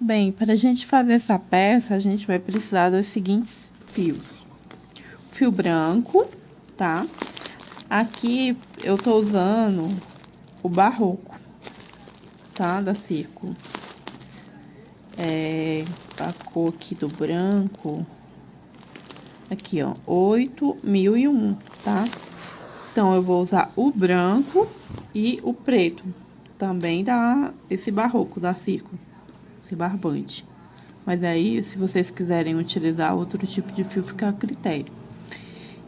Bem, para a gente fazer essa peça, a gente vai precisar dos seguintes fios. Fio branco, tá? Aqui eu tô usando o barroco, tá? Da Círculo. A cor aqui do branco, aqui, ó, 8001, tá? Então, eu vou usar o branco e o preto, também esse barroco da Círculo, esse barbante. Mas aí, se vocês quiserem utilizar outro tipo de fio, fica a critério.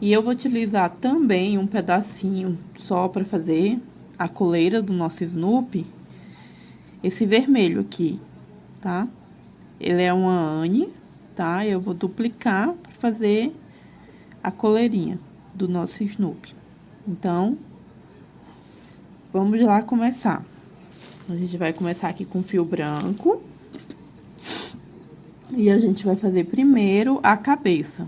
E eu vou utilizar também um pedacinho só para fazer a coleira do nosso Snoopy, esse vermelho aqui, tá? Ele é uma Anne, tá? Eu vou duplicar para fazer a coleirinha do nosso Snoopy. Então, vamos lá começar. A gente vai começar aqui com fio branco. E a gente vai fazer primeiro a cabeça.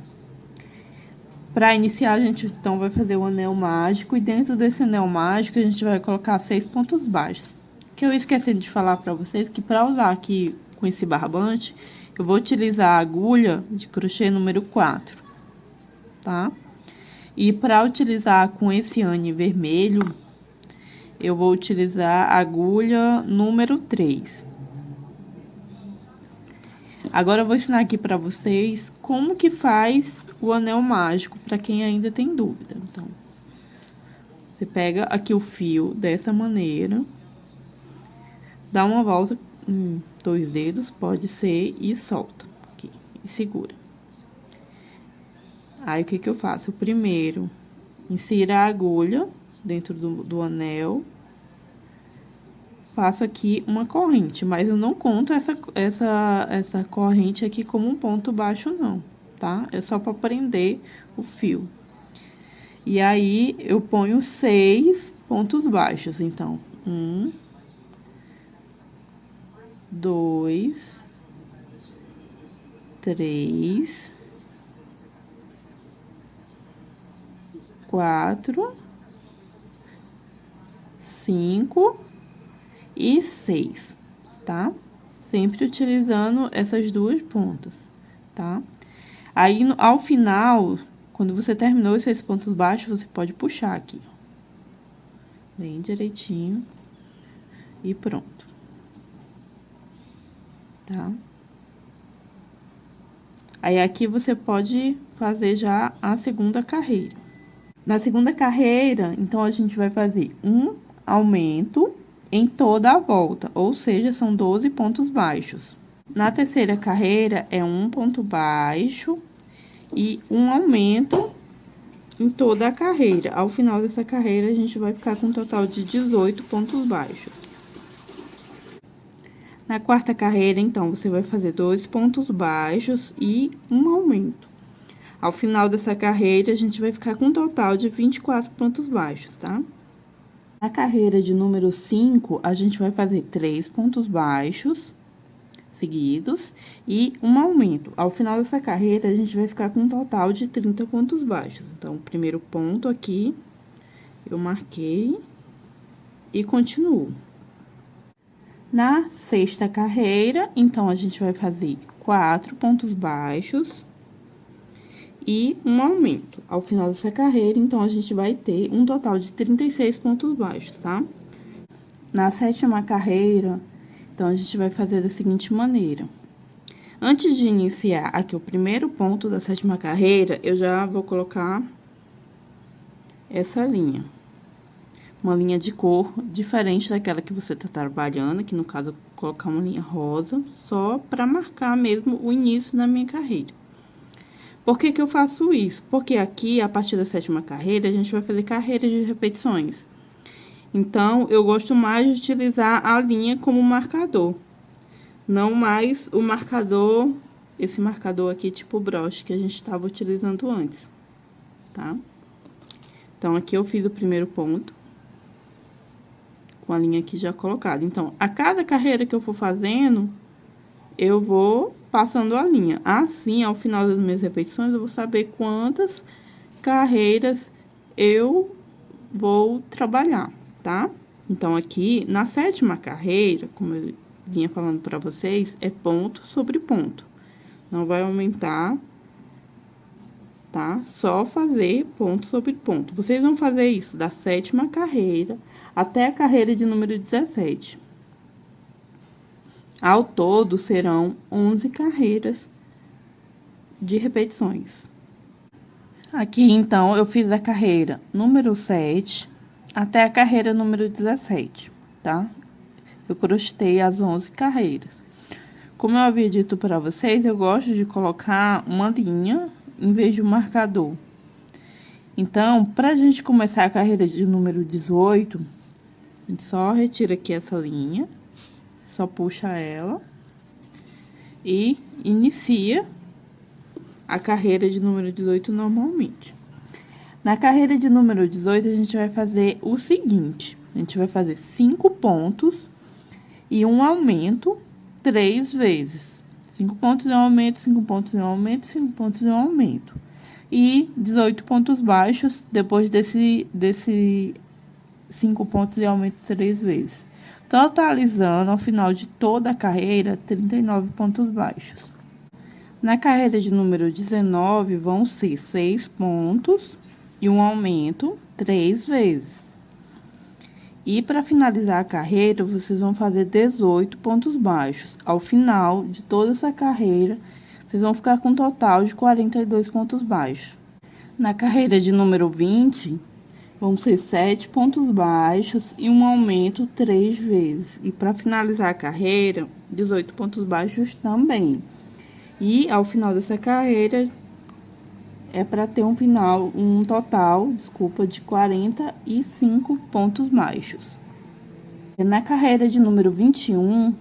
Para iniciar, a gente, então, vai fazer o anel mágico. E dentro desse anel mágico, a gente vai colocar 6 pontos baixos. Que eu esqueci de falar para vocês que para usar aqui com esse barbante, eu vou utilizar a agulha de crochê número 4, tá? E para utilizar com esse Anne vermelho, eu vou utilizar a agulha número 3. Agora, eu vou ensinar aqui pra vocês como que faz o anel mágico, pra quem ainda tem dúvida. Então, você pega aqui o fio dessa maneira, dá uma volta em 2 dedos, pode ser, e solta aqui, e segura. Aí, o que que eu faço? Primeiro, insiro a agulha dentro do anel, faço aqui uma corrente, mas eu não conto essa corrente aqui como um ponto baixo, não, tá? É só para prender o fio. E aí, eu ponho 6 pontos baixos, então, 1, 2, 3, 4, 5 e 6, tá? Sempre utilizando essas duas pontas, tá? Aí, ao final, quando você terminou esses pontos baixos, você pode puxar aqui, ó. Bem direitinho. E pronto. Tá? Aí, aqui você pode fazer já a segunda carreira. Na segunda carreira, então, a gente vai fazer um aumento em toda a volta, ou seja, são 12 pontos baixos. Na terceira carreira, é um ponto baixo e um aumento em toda a carreira. Ao final dessa carreira, a gente vai ficar com um total de 18 pontos baixos. Na quarta carreira, então, você vai fazer 2 pontos baixos e um aumento. Ao final dessa carreira, a gente vai ficar com um total de 24 pontos baixos, tá? Na carreira de número 5, a gente vai fazer 3 pontos baixos seguidos e um aumento. Ao final dessa carreira, a gente vai ficar com um total de 30 pontos baixos. Então, o primeiro ponto aqui, eu marquei e continuo. Na sexta carreira, então, a gente vai fazer 4 pontos baixos e um aumento. Ao final dessa carreira, então, a gente vai ter um total de 36 pontos baixos, tá? Na sétima carreira, então, a gente vai fazer da seguinte maneira. Antes de iniciar aqui o primeiro ponto da sétima carreira, eu já vou colocar essa linha. Uma linha de cor diferente daquela que você tá trabalhando, que no caso, eu vou colocar uma linha rosa, só para marcar mesmo o início da minha carreira. Por que que eu faço isso? Porque aqui, a partir da sétima carreira, a gente vai fazer carreiras de repetições. Então, eu gosto mais de utilizar a linha como marcador. Não mais o marcador, esse marcador aqui tipo broche que a gente estava utilizando antes, tá? Então, aqui eu fiz o primeiro ponto, com a linha aqui já colocada. Então, a cada carreira que eu for fazendo, eu vou passando a linha. Assim, ao final das minhas repetições, eu vou saber quantas carreiras eu vou trabalhar, tá? Então, aqui, na sétima carreira, como eu vinha falando pra vocês, é ponto sobre ponto. Não vai aumentar, tá? Só fazer ponto sobre ponto. Vocês vão fazer isso da 7ª carreira até a carreira de número 17. Ao todo, serão 11 carreiras de repetições. Aqui, então, eu fiz a carreira número 7 até a carreira número 17, tá? Eu crochetei as 11 carreiras. Como eu havia dito para vocês, eu gosto de colocar uma linha em vez de um marcador. Então, pra gente começar a carreira de número 18, a gente só retira aqui essa linha, só puxa ela e inicia a carreira de número 18 normalmente. Na carreira de número 18, a gente vai fazer o seguinte: a gente vai fazer 5 pontos e um aumento 3 vezes. 5 pontos em um aumento, 5 pontos em um aumento, 5 pontos em um aumento. E 18 pontos baixos depois desse 5 pontos em aumento 3 vezes. Totalizando, ao final de toda a carreira, 39 pontos baixos. Na carreira de número 19, vão ser 6 pontos e um aumento 3 vezes. E para finalizar a carreira, vocês vão fazer 18 pontos baixos. Ao final de toda essa carreira, vocês vão ficar com um total de 42 pontos baixos. Na carreira de número 20, vão ser 7 pontos baixos e um aumento 3 vezes. E para finalizar a carreira, 18 pontos baixos também. E ao final dessa carreira, é para ter um total, de 45 pontos baixos. Na carreira de número 21,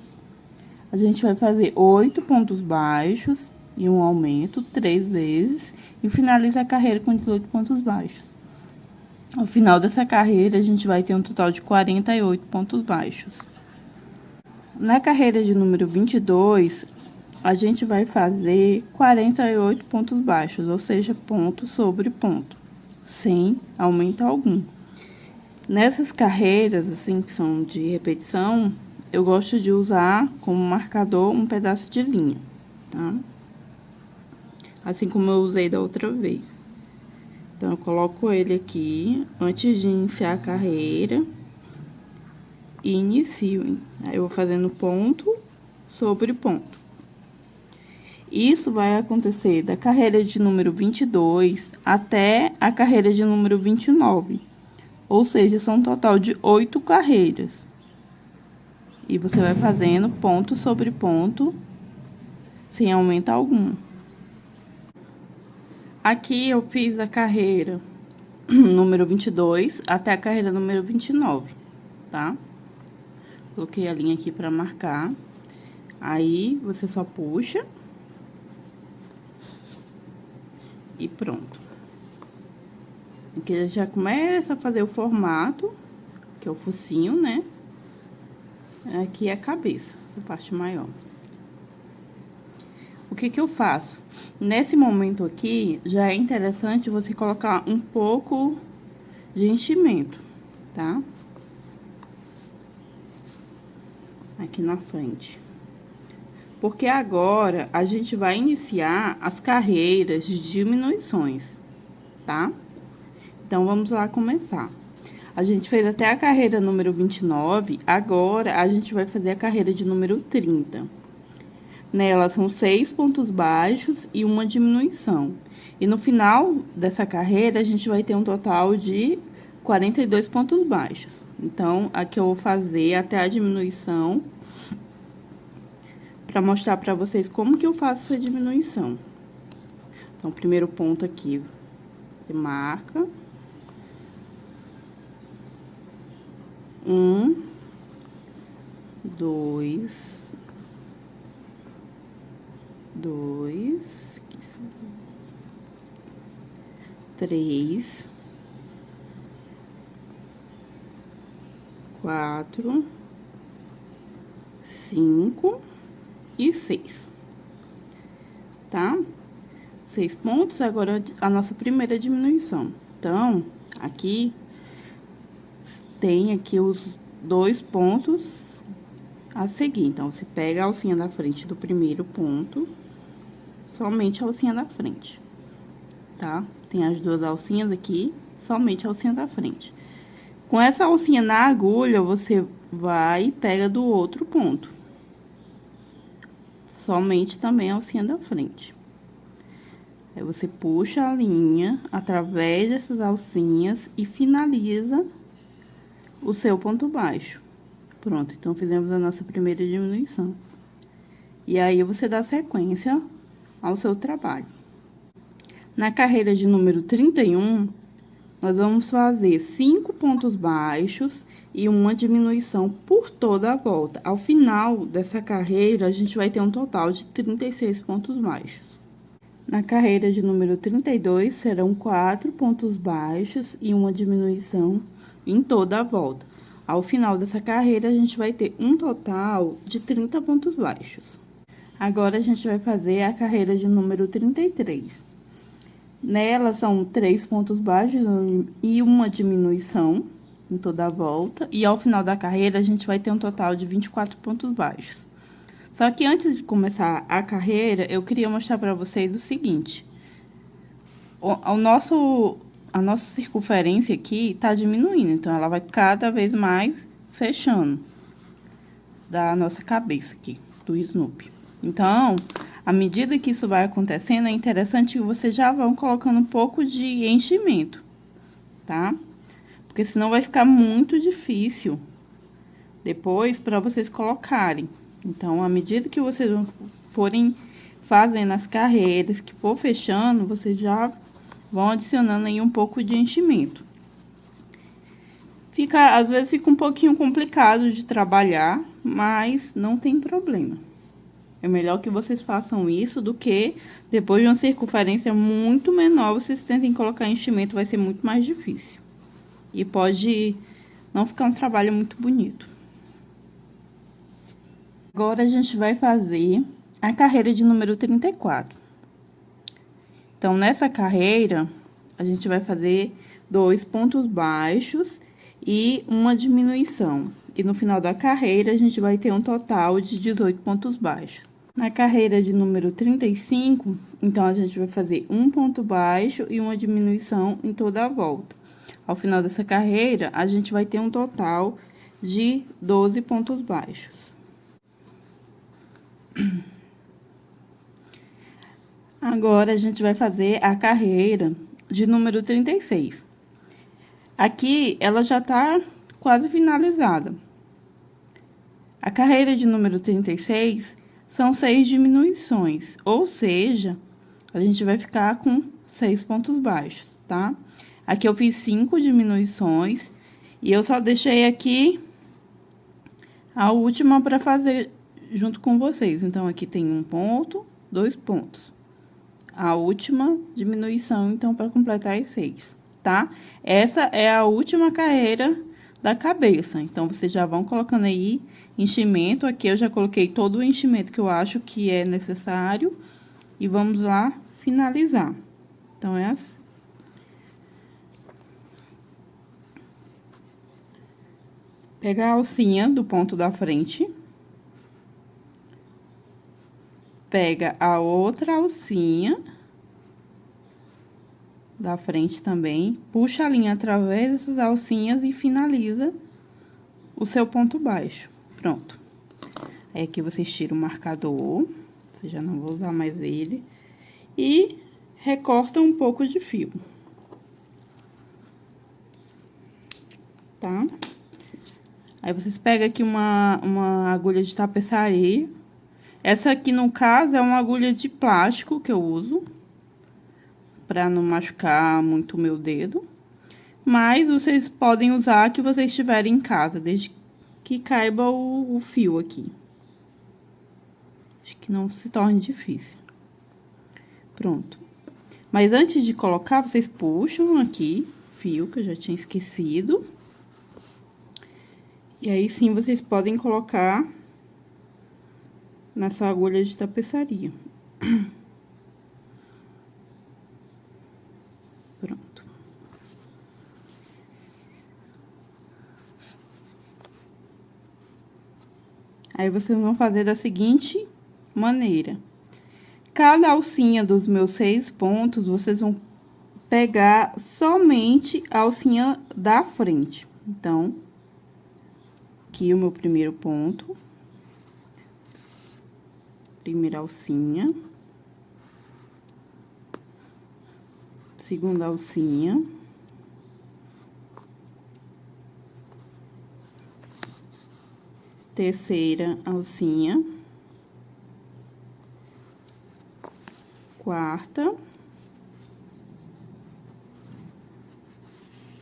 a gente vai fazer 8 pontos baixos e um aumento 3 vezes e finaliza a carreira com 18 pontos baixos. Ao final dessa carreira, a gente vai ter um total de 48 pontos baixos. Na carreira de número 22, a gente vai fazer 48 pontos baixos, ou seja, ponto sobre ponto, sem aumento algum. Nessas carreiras, assim, que são de repetição, eu gosto de usar como marcador um pedaço de linha, tá? Assim como eu usei da outra vez. Então, eu coloco ele aqui antes de iniciar a carreira e inicio, hein? Aí, eu vou fazendo ponto sobre ponto. Isso vai acontecer da carreira de número 22 até a carreira de número 29. Ou seja, são um total de 8 carreiras. E você vai fazendo ponto sobre ponto, sem aumento algum. Aqui eu fiz a carreira número 22 até a carreira número 29, tá? Coloquei a linha aqui pra marcar. Aí, você só puxa. E pronto. Aqui ele já começa a fazer o formato, que é o focinho, né? Aqui é a cabeça, a parte maior. O que que eu faço? Nesse momento aqui, já é interessante você colocar um pouco de enchimento, tá? Aqui na frente. Porque agora, a gente vai iniciar as carreiras de diminuições, tá? Então, vamos lá começar. A gente fez até a carreira número 29, agora a gente vai fazer a carreira de número 30. Nela, são 6 pontos baixos e uma diminuição. E no final dessa carreira, a gente vai ter um total de 42 pontos baixos. Então, aqui eu vou fazer até a diminuição, para mostrar para vocês como que eu faço essa diminuição. Então, o primeiro ponto aqui, você marca. 1, 2, 3, 4, 5 e 6, tá? 6 pontos, agora a nossa primeira diminuição. Então, aqui tem aqui os 2 pontos a seguir. Então, você pega a alcinha da frente do primeiro ponto, somente a alcinha da frente, tá? Tem as duas alcinhas aqui, somente a alcinha da frente. Com essa alcinha na agulha, você vai e pega do outro ponto. Somente também a alcinha da frente. Aí, você puxa a linha através dessas alcinhas e finaliza o seu ponto baixo. Pronto, então, fizemos a nossa primeira diminuição. E aí, você dá sequência ao seu trabalho. Na carreira de número 31, nós vamos fazer 5 pontos baixos e uma diminuição por toda a volta. Ao final dessa carreira, a gente vai ter um total de 36 pontos baixos. Na carreira de número 32, serão 4 pontos baixos e uma diminuição em toda a volta. Ao final dessa carreira, a gente vai ter um total de 30 pontos baixos. Agora, a gente vai fazer a carreira de número 33. Nela, são 3 pontos baixos e uma diminuição em toda a volta. E ao final da carreira, a gente vai ter um total de 24 pontos baixos. Só que antes de começar a carreira, eu queria mostrar para vocês o seguinte. A nossa circunferência aqui tá diminuindo, então ela vai cada vez mais fechando da nossa cabeça aqui, do Snoopy. Então, à medida que isso vai acontecendo, é interessante que vocês já vão colocando um pouco de enchimento, tá? Porque senão vai ficar muito difícil depois para vocês colocarem. Então, à medida que vocês forem fazendo as carreiras, que for fechando, vocês já vão adicionando aí um pouco de enchimento. Às vezes fica um pouquinho complicado de trabalhar, mas não tem problema. É melhor que vocês façam isso do que depois de uma circunferência muito menor, vocês tentem colocar enchimento, vai ser muito mais difícil. E pode não ficar um trabalho muito bonito. Agora, a gente vai fazer a carreira de número 34. Então, nessa carreira, a gente vai fazer 2 pontos baixos e uma diminuição. E no final da carreira, a gente vai ter um total de 18 pontos baixos. Na carreira de número 35, então, a gente vai fazer 1 ponto baixo e uma diminuição em toda a volta. Ao final dessa carreira, a gente vai ter um total de 12 pontos baixos. Agora, a gente vai fazer a carreira de número 36. Aqui, ela já tá quase finalizada. A carreira de número 36 são 6 diminuições, ou seja, a gente vai ficar com 6 pontos baixos, tá? Aqui eu fiz 5 diminuições e eu só deixei aqui a última para fazer junto com vocês. Então, aqui tem 1 ponto, 2 pontos. A última diminuição, então, para completar as 6, tá? Essa é a última carreira da cabeça. Então, vocês já vão colocando aí enchimento. Aqui eu já coloquei todo o enchimento que eu acho que é necessário. E vamos lá finalizar. Então, é assim. Pega a alcinha do ponto da frente. Pega a outra alcinha da frente também, puxa a linha através dessas alcinhas e finaliza o seu ponto baixo. Pronto. Aí, aqui vocês tiram o marcador, você já não vou usar mais ele, e recortam um pouco de fio. Tá? Aí, vocês pegam aqui uma agulha de tapeçaria. Essa aqui, no caso, é uma agulha de plástico que eu uso, pra não machucar muito o meu dedo. Mas vocês podem usar a que vocês tiverem em casa, desde que caiba o fio aqui. Acho que não se torne difícil. Pronto. Mas antes de colocar, vocês puxam aqui o fio, que eu já tinha esquecido. E aí, sim, vocês podem colocar na sua agulha de tapeçaria. Pronto. Aí, vocês vão fazer da seguinte maneira. Cada alcinha dos meus 6 pontos, vocês vão pegar somente a alcinha da frente. Então, aqui o meu primeiro ponto. Primeira alcinha. Segunda alcinha. Terceira alcinha. Quarta.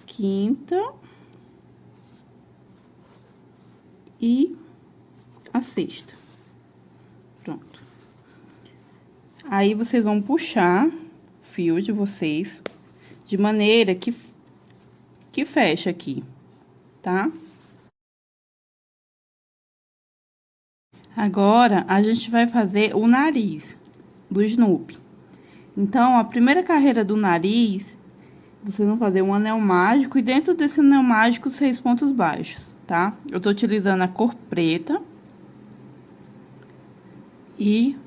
Quinta. E a sexta. Pronto. Aí, vocês vão puxar o fio de vocês de maneira que fecha aqui, tá? Agora, a gente vai fazer o nariz do Snoopy. Então, a primeira carreira do nariz, vocês vão fazer um anel mágico e dentro desse anel mágico, 6 pontos baixos, tá? Eu tô utilizando a cor preta. E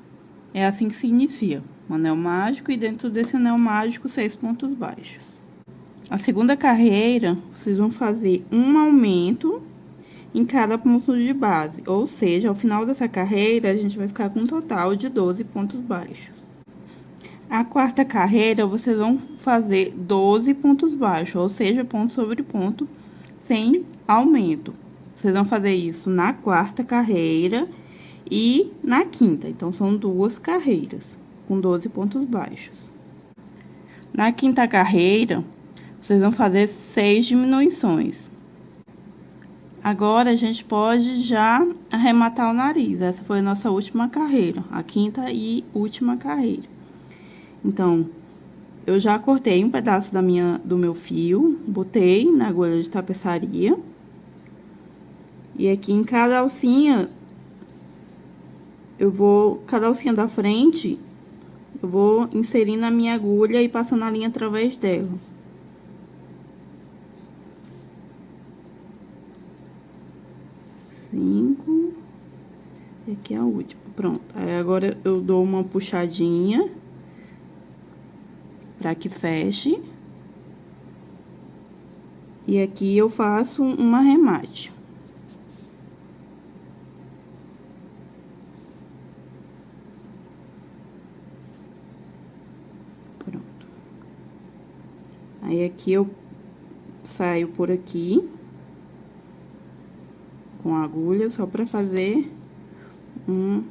é assim que se inicia, um anel mágico e dentro desse anel mágico, 6 pontos baixos. A segunda carreira, vocês vão fazer um aumento em cada ponto de base, ou seja, ao final dessa carreira, a gente vai ficar com um total de 12 pontos baixos. A quarta carreira, vocês vão fazer 12 pontos baixos, ou seja, ponto sobre ponto, sem aumento. Vocês vão fazer isso na quarta carreira e na quinta. Então, são 2 carreiras, com 12 pontos baixos. Na quinta carreira, vocês vão fazer 6 diminuições. Agora, a gente pode já arrematar o nariz. Essa foi a nossa última carreira, a quinta e última carreira. Então, eu já cortei um pedaço do meu fio, botei na agulha de tapeçaria. E aqui em cada alcinha, cada alcinha da frente, eu vou inserindo a minha agulha e passando a linha através dela. E aqui é a última, pronto. Aí, agora, eu dou uma puxadinha pra que feche. E aqui eu faço um arremate. Pronto. Aí, aqui eu saio por aqui com a agulha, só pra fazer um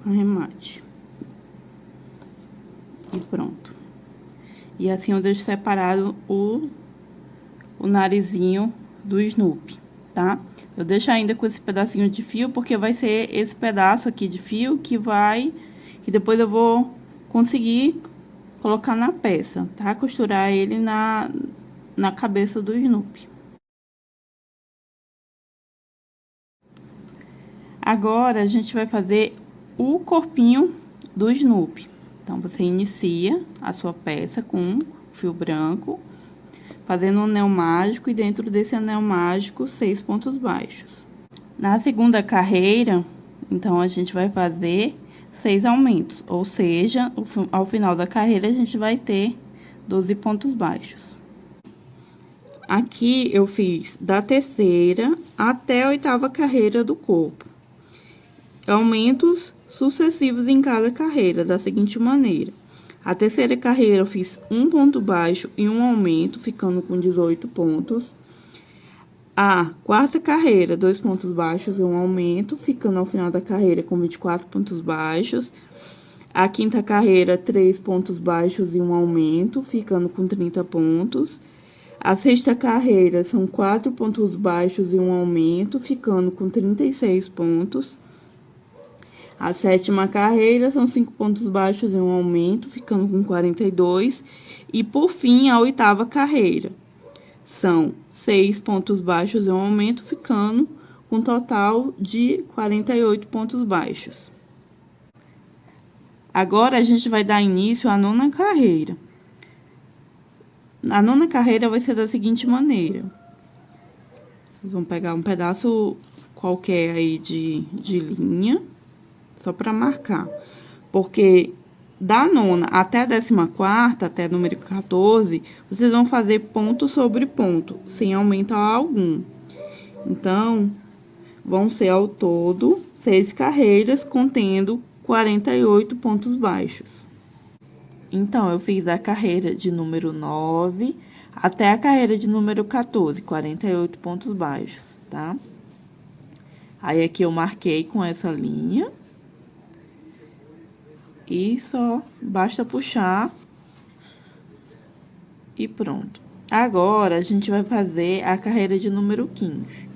arremate. E pronto. E assim eu deixo separado o narizinho do Snoopy, tá? Eu deixo ainda com esse pedacinho de fio, porque vai ser esse pedaço aqui de fio que depois eu vou conseguir colocar na peça, tá? Costurar ele na cabeça do Snoopy. Agora, a gente vai fazer o corpinho do Snoopy. Então, você inicia a sua peça com fio branco, fazendo um anel mágico e dentro desse anel mágico, 6 pontos baixos. Na segunda carreira, então, a gente vai fazer 6 aumentos, ou seja, ao final da carreira, a gente vai ter 12 pontos baixos. Aqui, eu fiz da terceira até a 8ª carreira do corpo. Aumentos sucessivos em cada carreira, da seguinte maneira. A terceira carreira eu fiz um ponto baixo e um aumento, ficando com 18 pontos. A quarta carreira, 2 pontos baixos e um aumento, ficando ao final da carreira com 24 pontos baixos. A quinta carreira, 3 pontos baixos e um aumento, ficando com 30 pontos. A sexta carreira, são 4 pontos baixos e um aumento, ficando com 36 pontos. A sétima carreira, são 5 pontos baixos e um aumento, ficando com 42. E, por fim, a 8ª carreira. São 6 pontos baixos e um aumento, ficando com um total de 48 pontos baixos. Agora, a gente vai dar início à 9ª carreira. A 9ª carreira vai ser da seguinte maneira. Vocês vão pegar um pedaço qualquer aí de linha, só para marcar. Porque da nona até a 14ª, até número 14, vocês vão fazer ponto sobre ponto, sem aumento algum. Então, vão ser ao todo 6 carreiras, contendo 48 pontos baixos. Então, eu fiz a carreira de número 9 até a carreira de número 14, 48 pontos baixos, tá? Aí, aqui eu marquei com essa linha. E só basta puxar e pronto. Agora, a gente vai fazer a carreira de número 15.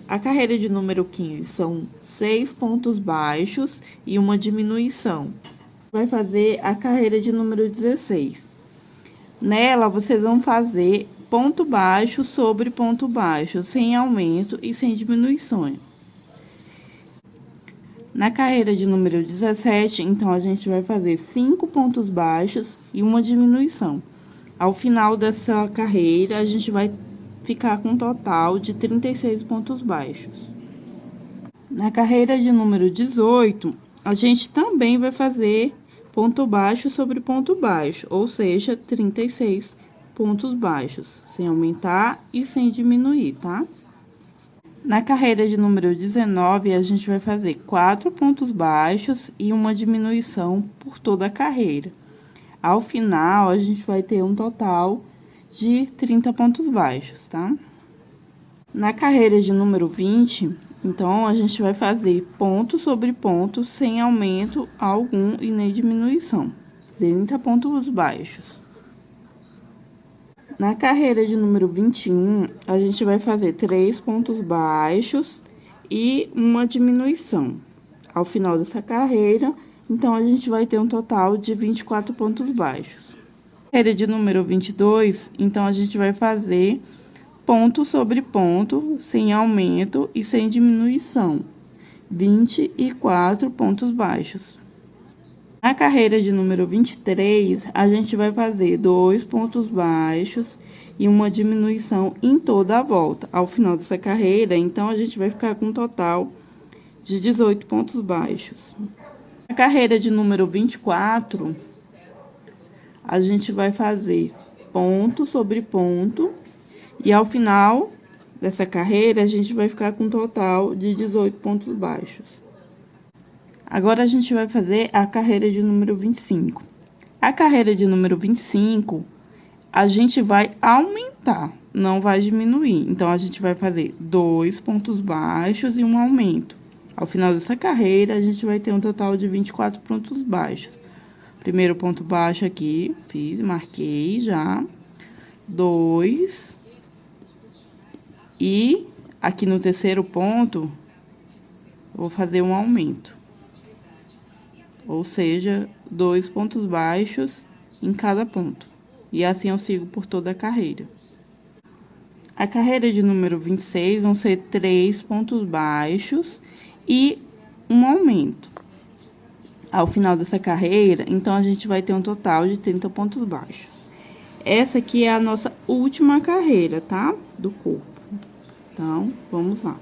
A carreira de número 15 são 6 pontos baixos e uma diminuição. Vai fazer a carreira de número 16. Nela, vocês vão fazer ponto baixo sobre ponto baixo, sem aumento e sem diminuição. Na carreira de número 17, então, a gente vai fazer 5 pontos baixos e uma diminuição. Ao final dessa carreira, a gente vai ficar com um total de 36 pontos baixos. Na carreira de número 18, a gente também vai fazer ponto baixo sobre ponto baixo, ou seja, 36 pontos baixos, sem aumentar e sem diminuir, tá? Na carreira de número 19, a gente vai fazer 4 pontos baixos e uma diminuição por toda a carreira. Ao final, a gente vai ter um total de 30 pontos baixos, tá? Na carreira de número 20, então, a gente vai fazer ponto sobre ponto, sem aumento algum e nem diminuição. 30 pontos baixos. Na carreira de número 21, a gente vai fazer 3 pontos baixos e uma diminuição. Ao final dessa carreira, então, a gente vai ter um total de 24 pontos baixos. Na carreira de número 22, então, a gente vai fazer ponto sobre ponto, sem aumento e sem diminuição. 24 pontos baixos. Na carreira de número 23, a gente vai fazer 2 pontos baixos e uma diminuição em toda a volta. Ao final dessa carreira, então, a gente vai ficar com um total de 18 pontos baixos. Na carreira de número 24, a gente vai fazer ponto sobre ponto e ao final dessa carreira, a gente vai ficar com um total de 18 pontos baixos. Agora, a gente vai fazer a carreira de número 25. A carreira de número 25, a gente vai aumentar, não vai diminuir. Então, a gente vai fazer 2 pontos baixos e um aumento. Ao final dessa carreira, a gente vai ter um total de 24 pontos baixos. Primeiro ponto baixo aqui, fiz, marquei já. 2. E aqui no terceiro ponto, vou fazer um aumento. Ou seja, 2 pontos baixos em cada ponto. E assim eu sigo por toda a carreira. A carreira de número 26 vão ser 3 pontos baixos e um aumento. Ao final dessa carreira, então, a gente vai ter um total de 30 pontos baixos. Essa aqui é a nossa última carreira, tá? Do corpo. Então, vamos lá.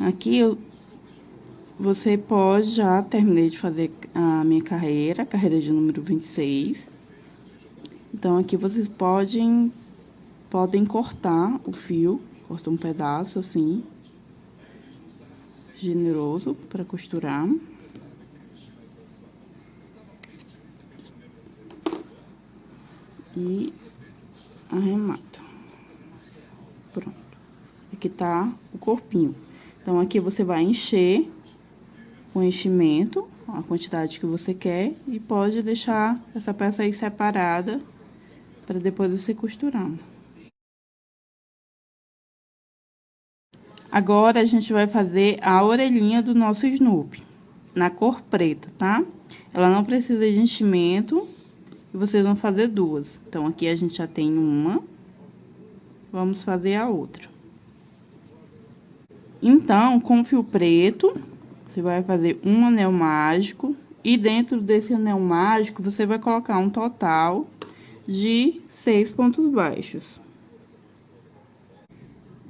Aqui você pode já terminei de fazer a minha carreira de número 26. Então, aqui vocês podem cortar o fio, corta um pedaço assim, generoso para costurar. E arremata. Pronto. Aqui tá o corpinho. Então, aqui você vai encher com enchimento, a quantidade que você quer, e pode deixar essa peça aí separada para depois você costurar. Agora, a gente vai fazer a orelhinha do nosso Snoopy, na cor preta, tá? Ela não precisa de enchimento, e vocês vão fazer 2. Então, aqui a gente já tem uma, vamos fazer a outra. Então, com fio preto, você vai fazer um anel mágico, e dentro desse anel mágico, você vai colocar um total de 6 pontos baixos.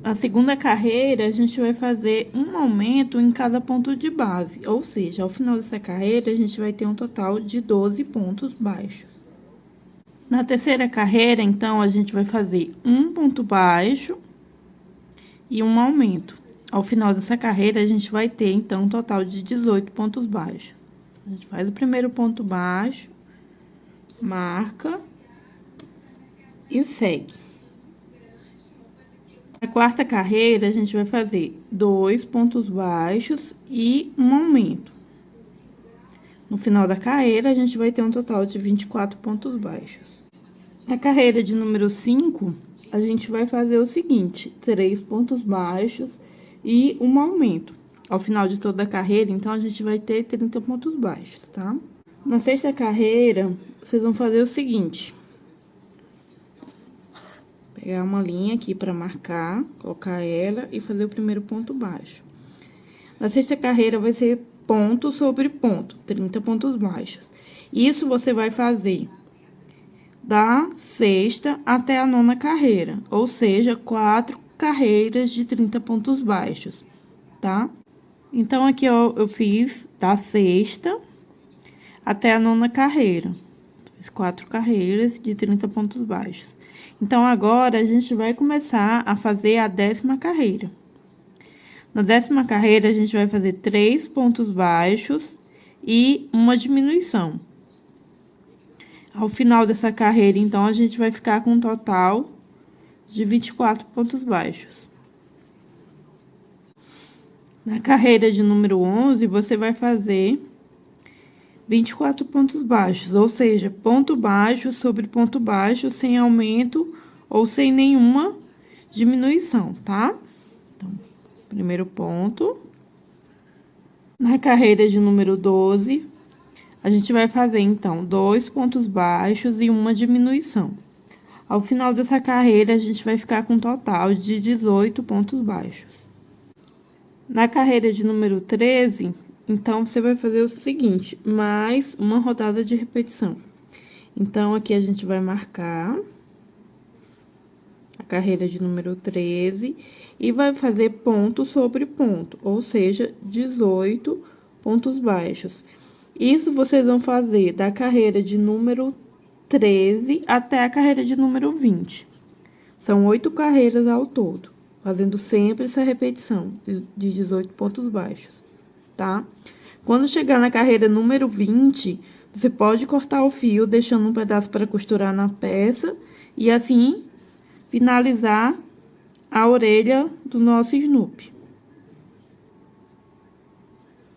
A segunda carreira, a gente vai fazer um aumento em cada ponto de base, ou seja, ao final dessa carreira, a gente vai ter um total de 12 pontos baixos. Na terceira carreira, então, a gente vai fazer um ponto baixo e um aumento. Ao final dessa carreira, a gente vai ter, então, um total de 18 pontos baixos. A gente faz o primeiro ponto baixo, marca e segue. Na quarta carreira, a gente vai fazer 2 pontos baixos e um aumento. No final da carreira, a gente vai ter um total de 24 pontos baixos. Na carreira de número 5, a gente vai fazer o seguinte: 3 pontos baixos e um aumento. Ao final de toda a carreira, então, a gente vai ter 30 pontos baixos, tá? Na sexta carreira, vocês vão fazer o seguinte: pegar uma linha aqui para marcar, colocar ela e fazer o primeiro ponto baixo. Na sexta carreira vai ser ponto sobre ponto, 30 pontos baixos. Isso você vai fazer da sexta até a nona carreira, ou seja, 4 carreiras de 30 pontos baixos, tá? Então, aqui eu fiz da sexta até a nona carreira. Fiz 4 carreiras de 30 pontos baixos. Então, agora, a gente vai começar a fazer a 10ª carreira. Na 10ª carreira, a gente vai fazer 3 pontos baixos e uma diminuição. Ao final dessa carreira, então, a gente vai ficar com um total de 24 pontos baixos. Na carreira de número 11, você vai fazer 24 pontos baixos, ou seja, ponto baixo sobre ponto baixo, sem aumento ou sem nenhuma diminuição, tá? Então, primeiro ponto. Na carreira de número 12, a gente vai fazer, então, 2 pontos baixos e uma diminuição. Ao final dessa carreira, a gente vai ficar com um total de 18 pontos baixos. Na carreira de número 13, então, você vai fazer o seguinte: mais uma rodada de repetição. Então, aqui a gente vai marcar a carreira de número 13 e vai fazer ponto sobre ponto, ou seja, 18 pontos baixos. Isso vocês vão fazer da carreira de número 13 até a carreira de número 20. São 8 carreiras ao todo, fazendo sempre essa repetição de 18 pontos baixos, tá? Quando chegar na carreira número 20, você pode cortar o fio, deixando um pedaço para costurar na peça e assim finalizar a orelha do nosso Snoopy.